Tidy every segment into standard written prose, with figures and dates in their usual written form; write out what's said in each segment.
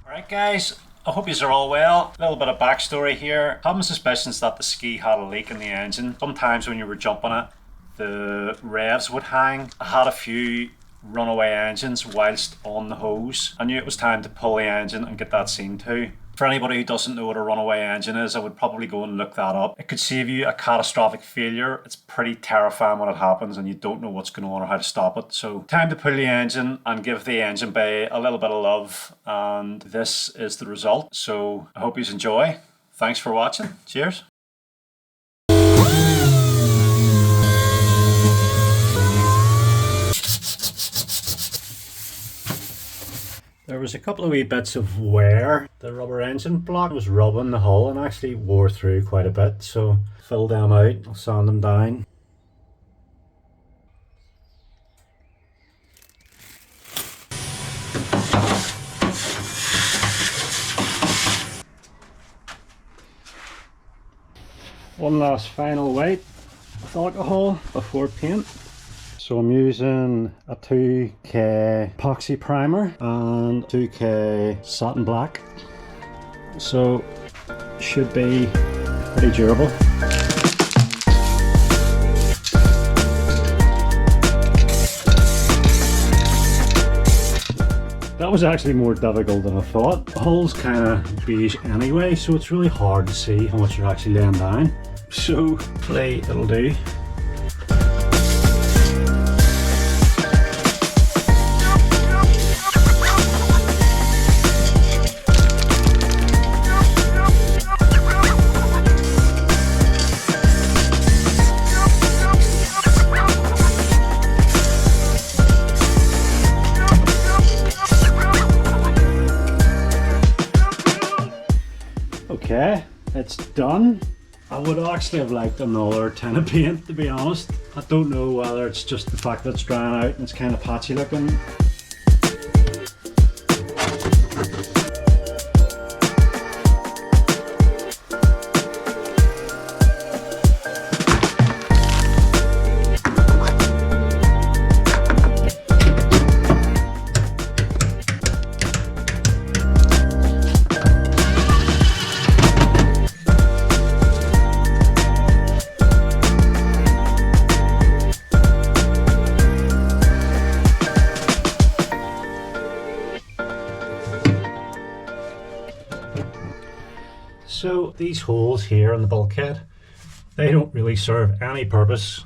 Alright guys, I hope you are all well. A little bit of backstory here. Having suspicions that the ski had a leak in the engine. Sometimes when you were jumping it, the revs would hang. I had a few runaway engines whilst on the hose. I knew it was time to pull the engine and get that seen to. For anybody who doesn't know what a runaway engine is, I would probably go and look that up. It could save you a catastrophic failure. It's pretty terrifying when it happens and you don't know what's going on or how to stop it. So time to pull the engine and give the engine bay a little bit of love, and this is the result. So I hope you enjoy. Thanks for watching. Cheers. There was a couple of wee bits of wear. The rubber engine block was rubbing the hull and actually wore through quite a bit, so fill them out, I'll sand them down. One last final wipe with alcohol before paint. So I'm using a 2K epoxy primer and 2K satin black. So should be pretty durable. That was actually more difficult than I thought. The hull's kind of beige anyway, so it's really hard to see how much you're actually laying down. So hopefully it'll do. Okay, it's done. I would actually have liked another tin of paint, to be honest. I don't know whether it's just the fact that it's drying out and it's kind of patchy looking. So these holes here in the bulkhead, they don't really serve any purpose.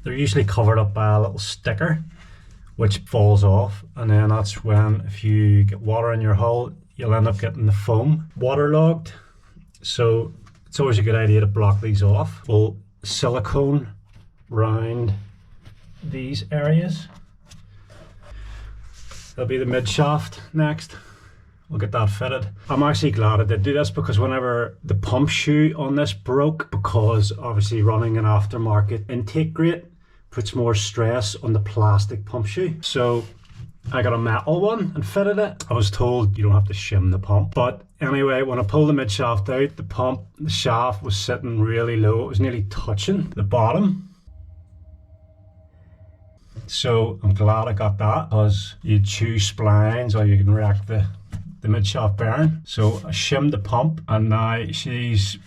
They're usually covered up by a little sticker which falls off, and then that's when, if you get water in your hull, you'll end up getting the foam waterlogged. So it's always a good idea to block these off. We'll silicone round these areas. That'll be the mid shaft next. We'll get that fitted. I'm actually glad I did do this, because whenever the pump shoe on this broke, because obviously running an aftermarket intake grate puts more stress on the plastic pump shoe. So I got a metal one and fitted it. I was told you don't have to shim the pump. But anyway, when I pulled the mid shaft out, the shaft was sitting really low. It was nearly touching the bottom. So I'm glad I got that, because you choose splines or you can wreck the mid shaft bearing. So I shimmed the pump and now she's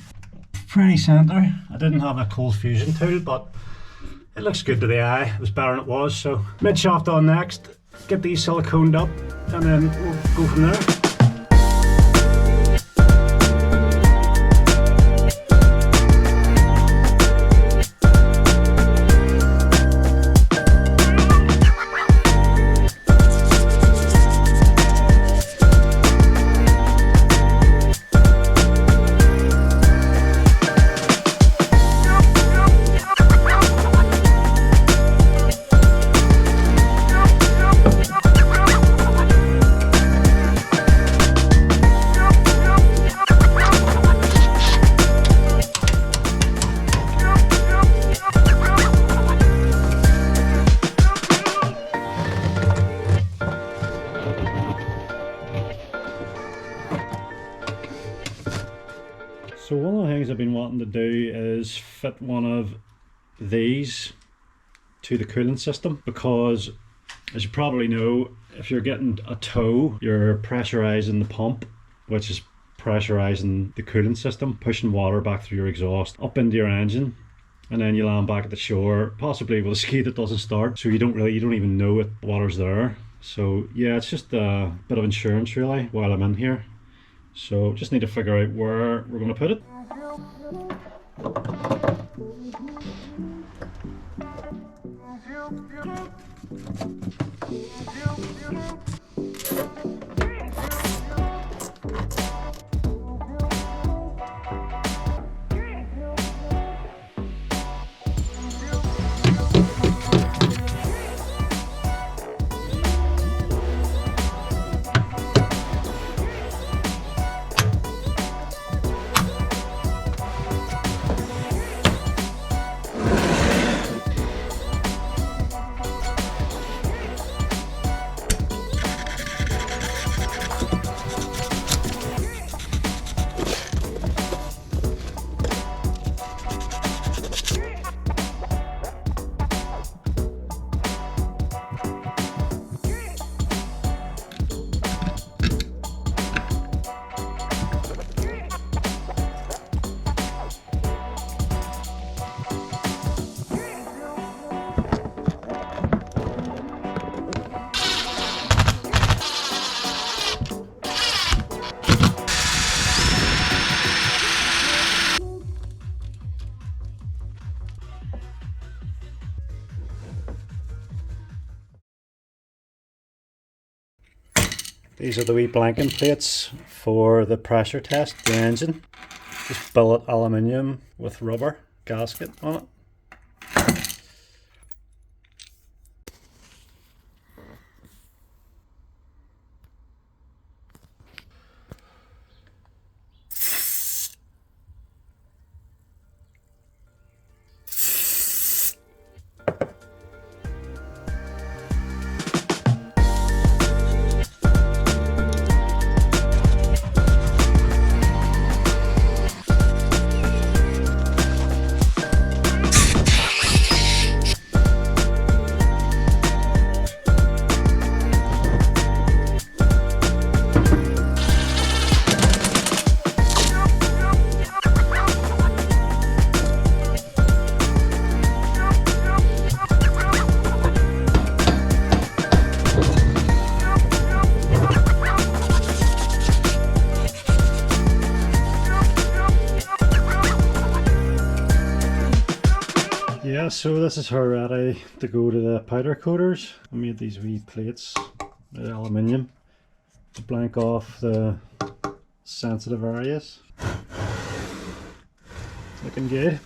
pretty centre. I didn't have a cold fusion tool, but it looks good to the eye. It was better than it was. So mid shaft on next, get these siliconed up, and then we'll go from there. So one of the things I've been wanting to do is fit one of these to the cooling system, because As you probably know, if you're getting a tow, you're pressurizing the pump, which is pressurizing the coolant system, pushing water back through your exhaust up into your engine, and then you land back at the shore, possibly with a ski that doesn't start, so you don't even know if water's there. So yeah, it's just a bit of insurance really while I'm in here. So just need to figure out where we're going to put it. These are the wee blanking plates for the pressure test, the engine. Just billet aluminium with rubber gasket on it. Yeah, so this is her ready to go to the powder coaters. I made these wee plates with aluminium to blank off the sensitive areas. Looking good.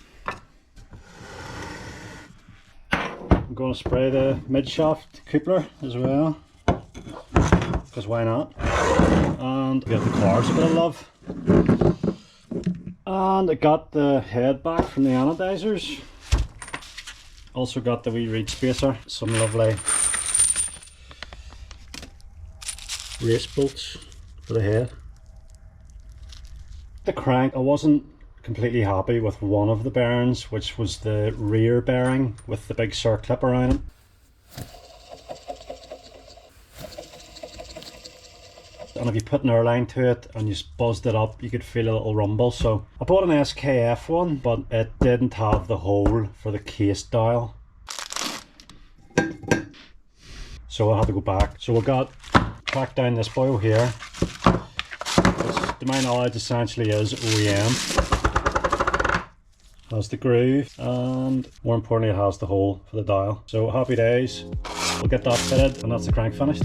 I'm going to spray the mid-shaft coupler as well, because why not? And give the cars a bit of love. And I got the head back from the anodizers. Also got the wee reed spacer, some lovely race bolts for the head. The crank, I wasn't completely happy with one of the bearings, which was the rear bearing with the big circlip around it. And if you put an airline to it and you buzzed it up, you could feel a little rumble. So I bought an SKF one, but it didn't have the hole for the case dial, so I had to go back. So we tracked down this boil here, which to my knowledge essentially is OEM. Has the groove, and more importantly it has the hole for the dial. So happy days. We'll get that fitted and that's the crank finished.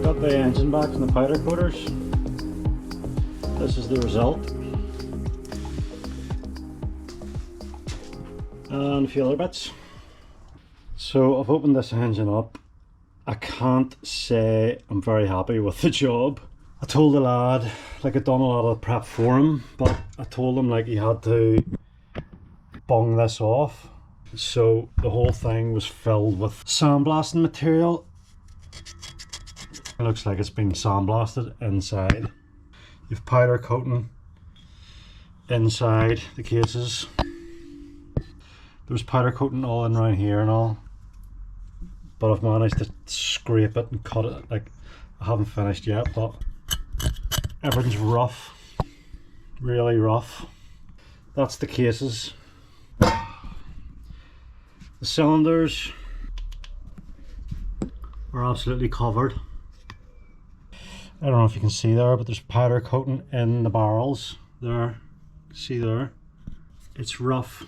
Got the engine back from the powder coaters. This is the result. And a few other bits. So I've opened this engine up. I can't say I'm very happy with the job. I told the lad, like I'd done a lot of prep for him, but I told him like he had to bung this off. So the whole thing was filled with sandblasting material. It looks like it's been sandblasted inside. You've powder coating inside the cases. There was powder coating all in around here and all, but I've managed to scrape it and cut it. Like, I haven't finished yet, but everything's rough, really rough. That's the cases. The cylinders are absolutely covered. I don't know if you can see there, but there's powder coating in the barrels there. See there? It's rough.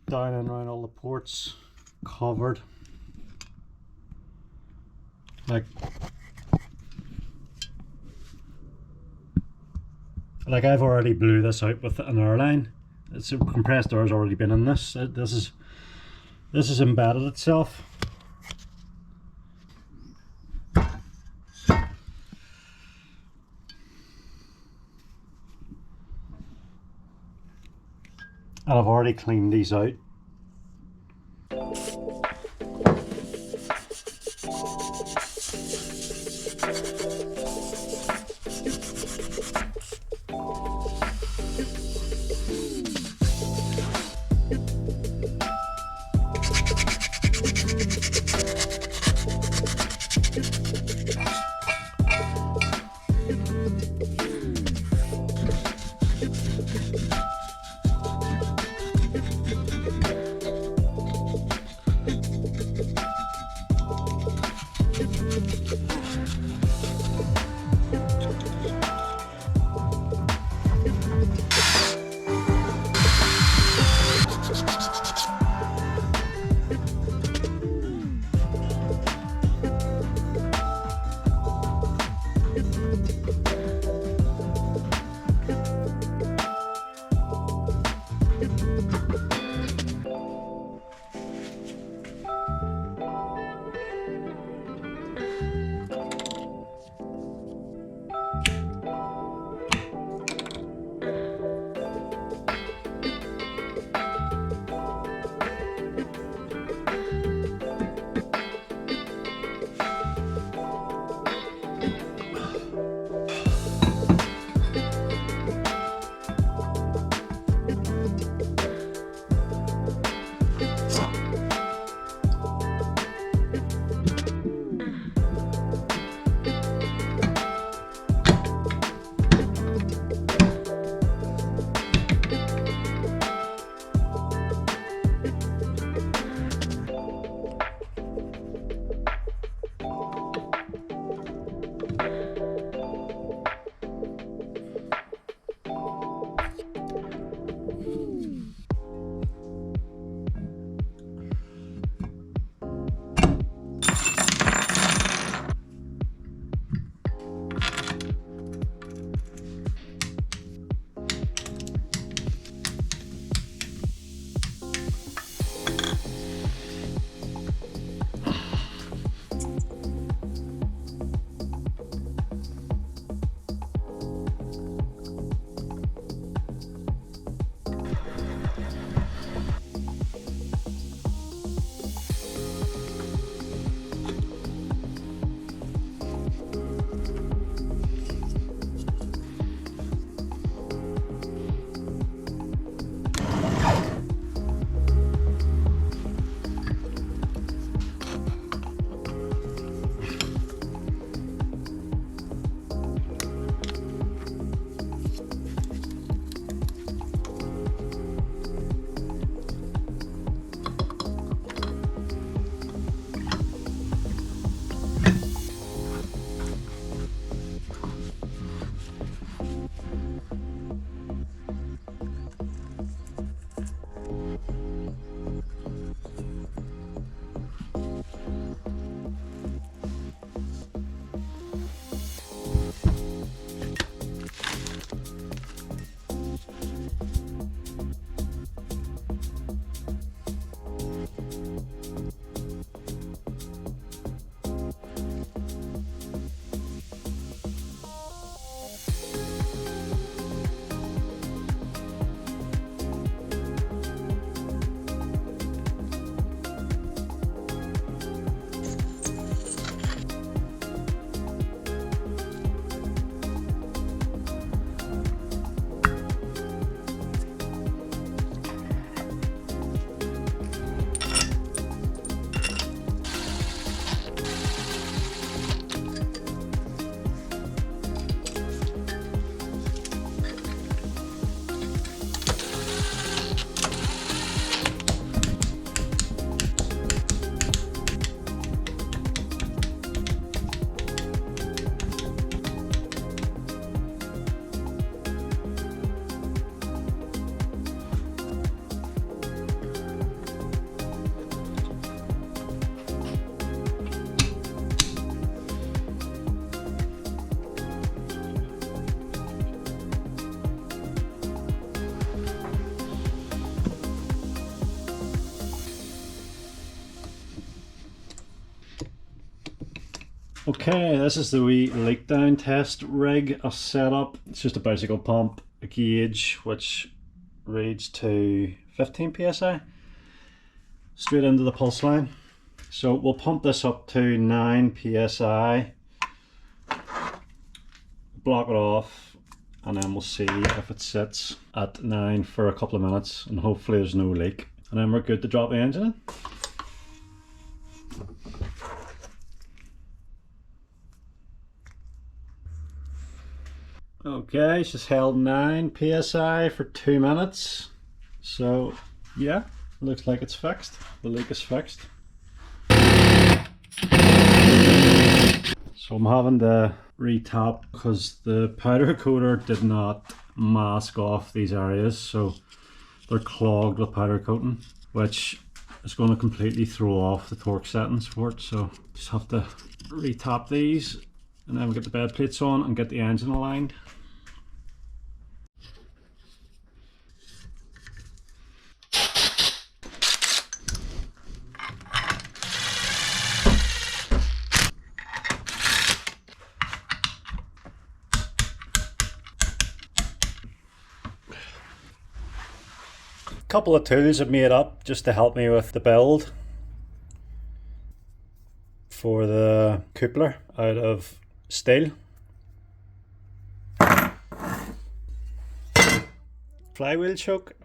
Down and around all the ports, covered. Like I've already blew this out with an airline. It's a compressed air has already been in this. This is embedded itself. And I've already cleaned these out. Okay, this is the wee leak down test rig I've set up. It's just a bicycle pump, a gauge which reads to 15 psi straight into the pulse line. So we'll pump this up to 9 psi, block it off, and then we'll see if it sits at 9 for a couple of minutes, and hopefully there's no leak, and then we're good to drop the engine in. Okay, it's just held 9 psi for 2 minutes. So yeah, looks like it's fixed. The leak is fixed. So I'm having to re-tap because the powder coater did not mask off these areas, so they're clogged with powder coating, which is going to completely throw off the torque settings for it. So just have to re-tap these, and then we get the bed plates on and get the engine aligned. Couple of tools I've made up just to help me with the build for the coupler out of steel. Flywheel choke.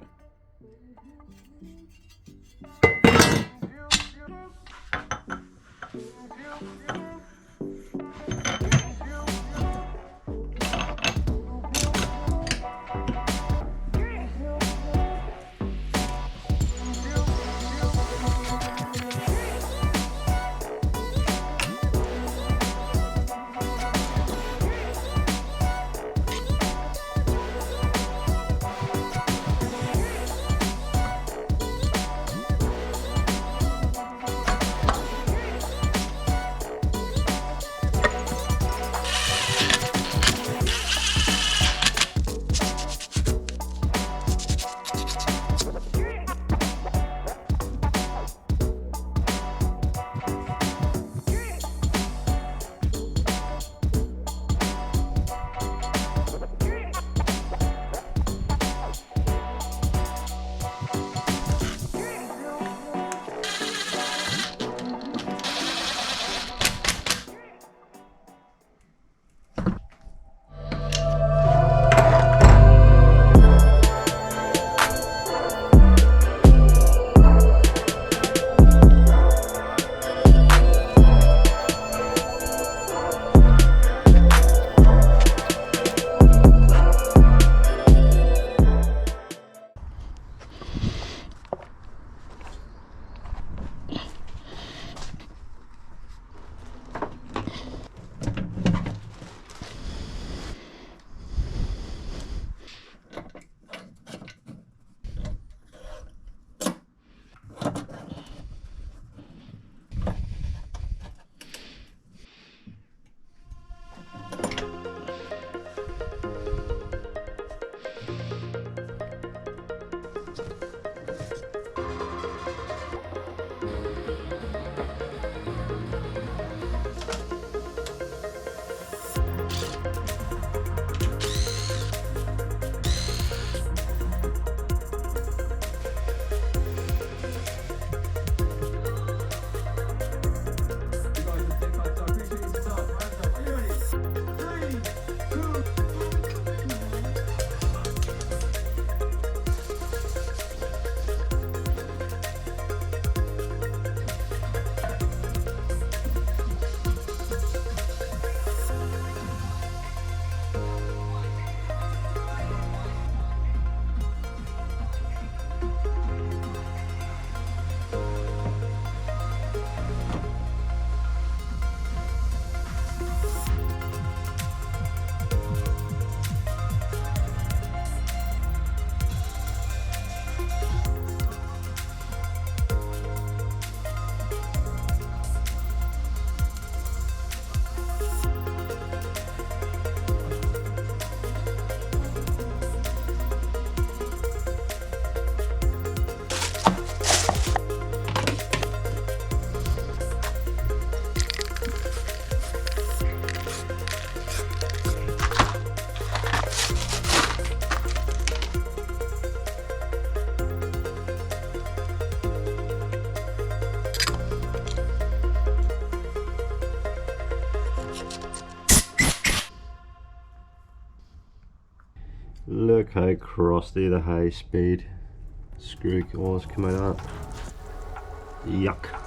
Look how crusty the high speed screw was come out of that. Yuck.